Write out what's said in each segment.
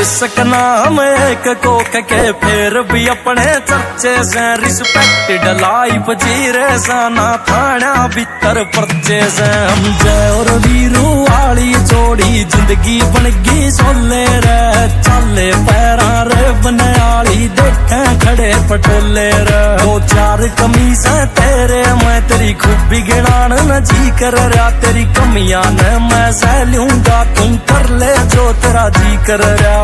बेशक नाम एक कोक के फिर भी अपने चर्चे से रिस्पेक्टेड लाइफ जी रहे साना थाना भीतर पर्चे से हम जय और वीरू वाली जोड़ी जिंदगी बन गई सोले रे चाले पैरा रे बनयाली देखे खड़े पटोले रे दो चार कमीज तेरे मैं तेरी खूबी गिनान न जी कर रहा तेरी कमियां न मैं सह लूंगा तुम कर ले जो तेरा जी कर रहा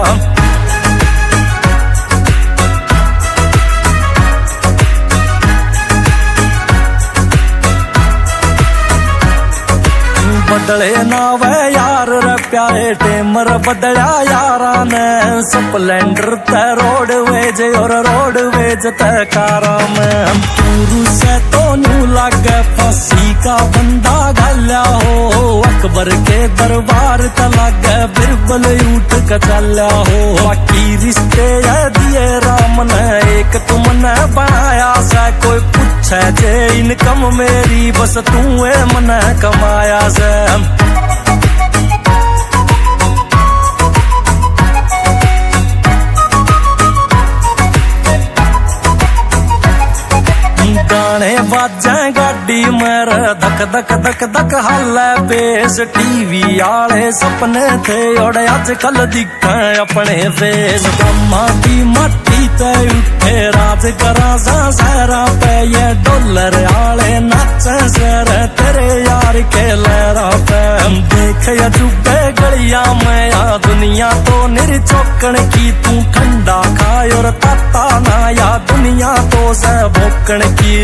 बदले ना वे यार रे प्यारे टेमर बदला यारा ने स्प्लेंडर ते रोडवेज और रोडवेज ते कारा में टूरू से तो न्यू लागे फांसी का बंदा गल्या हो अकबर के दरबार त लागे बिरबल उठ के चल्या हो बाकी रिश्ते दिए राम ने एक तुमने बनाया सा कोई पूछे जे इनकम मेरी बस तू मन कमाया से गाने बाजा गाड़ी मेरे धक धक धक धक हाले बेस टीवी आले सपने थे और आजकल दिखे अपने फेस ब्रह्मा की मट्टी ते उठे राज करा सहरा पे ये डॉलर आले नाचे सर तेरे यार के लहरा पे देख अजूबे गलिया में या दुनिया तो निर्चौकन की तू ठंडा खाए और ताता ना या दुनिया तो सह भोकन की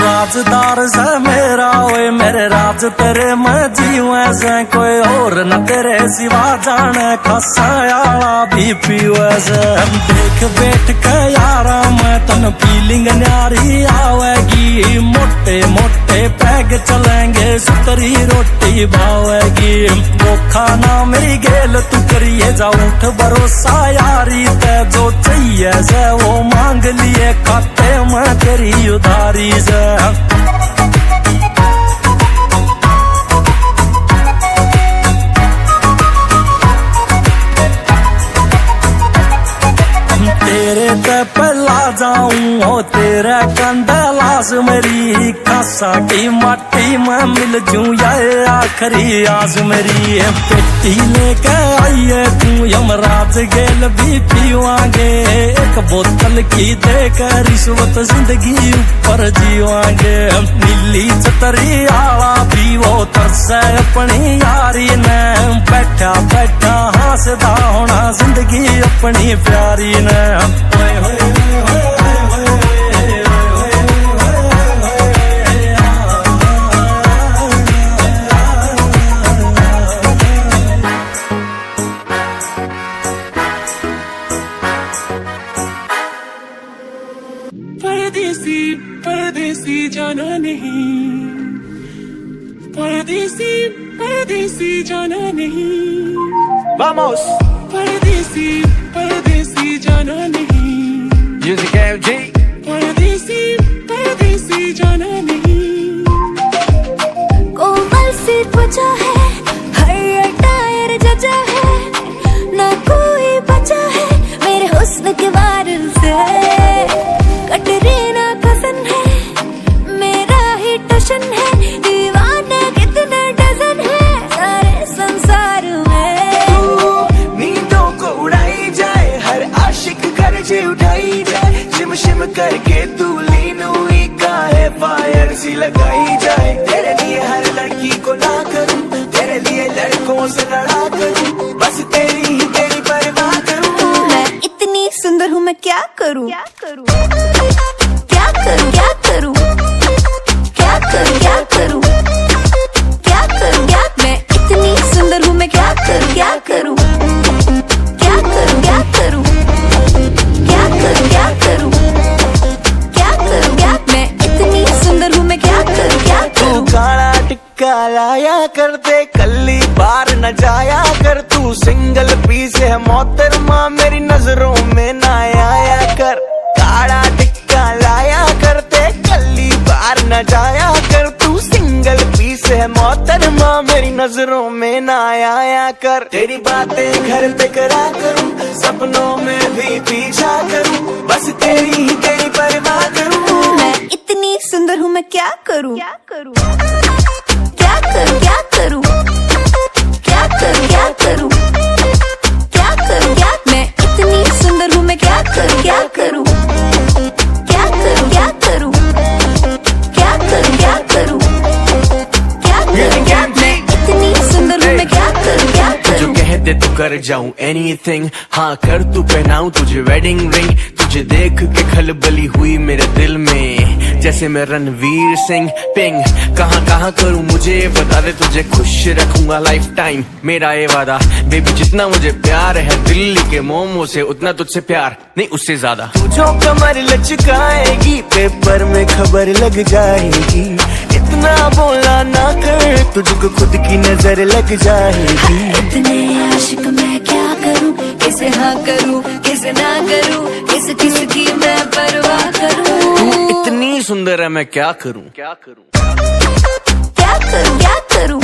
राजदार से मेरा ओए मेरे राज तेरे मैं जीवे से कोई और न तेरे सिवा जाने खसायाला भी पीवे से देख बैठ के यारा मैं तन फीलिंग न्यारी आवेगी मोटे मोटे पैग चलेंगे सुतरी रोटी भावेगी वो खाना मेरी गेल तू करिए जा उठ भरोसा यारी ते जो चाहिए से वो मांग लिए खाते मैं तेरी उधारी से तेरे ते पहला जाऊं हो तेरा कंदलास मेरी खासा की माटी में मिल जूं या आखिरी आस मेरी पेटी लेके आइए तू यमराज गेल भी पीवांगे एक बोतल की देकर रिश्वत जिंदगी ऊपर जीवांगे नीली छतरी आला भी वो तरसे अपनी यारी ने बैठा बैठा हंसदा होना जिंदगी अपनी प्यारी ने परदेसी परदेसी जाना नहीं परदेसी परदेसी जाना नहीं Vamos! परदेसी परदेसी जाना नहीं Music MG! परदेसी परदेसी जाना नहीं कोमल सी त्वचा है हर टायर जजा है ना कोई बचा है मेरे हुस्न के वारिस से कटरीना कसन है मेरा ही टशन है दीवाना कितने डजन है सारे संसार में नींदों को उड़ाई जाए हर आशिक कर्जे उठाई जाए शिम शिम करके तू लीन हुई का है फायर सी लगाई जाए तेरे लिए हर लड़की को ना करूं तेरे लिए लड़कों से लड़ा करूं बस तेरी ही तेरी परवाह करूं मैं इतनी सुंदर हूँ मैं क्या करूँ क्या करूँ क्या करूँ क्या करूँ क्या करूँ क्या करूँ क्या करूँ क्या मैं इतनी सुंदर हूँ मैं क्या करूँ क्या करूँ क्या करूँ क्या करूँ क्या करूँ क्या करूँ क्या करूँ क्या मैं इतनी सुंदर हूँ मैं क्या करूँ क्या करूँ काला टिक्का लाया कर दे कल्ली बार न जाया कर तू सिंगल पीस है मोहतरमा मेरी नजरों में ना आया कर काला टिक्का लाया करते न जाया कर, तू सिंगल पीस है मोहतरमा, मेरी नजरों में ना आया कर। तेरी बातें घर पे करा करूं, सपनों में भी पीछा करूं, बस तेरी ही तेरी परवाह करूं। मैं इतनी सुंदर हूँ, मैं क्या करूँ? क्या करूँ? क्या करूँ? क्या करूँ? क्या करूँ? क्या करूँ? क्या करूँ? क्या? मैं इतनी सुंदर हूँ, मैं क्या करूँ? क्या करूँ? क्या करूँ? क्या करूँ? क्या करूँ? क्या करूँ? क्या करूँ? क्या? मैं इतनी सुंदर हूँ, मैं क्या करूँ? क्या जो करूँ? कह दे तो कर जाऊं एनीथिंग, हाँ कर तू पहनाऊं तुझे वेडिंग रिंग। तुझे देख के खलबली हुई मेरे दिल में, जैसे मैं रणवीर सिंह। पिंग कहाँ कहाँ करूं मुझे बता दे, तुझे खुश रखूंगा लाइफ टाइम, मेरा ये वादा। बेबी जितना मुझे प्यार है दिल्ली के मोमो से, उतना तुझसे प्यार नहीं उससे ज्यादा। तू जो कमर लचकाएगी पेपर में खबर लग जाएगी, इतना बोला ना कर तुझको खुद की नजर लग जाएगी। इतने आशिक मैं क्या करूं, किसे हाँ करूं किसे ना करूं, किस की मैं परवाह करूं। तू इतनी सुंदर है मैं क्या करूं? क्या करूं? क्या करूं? क्या करूं?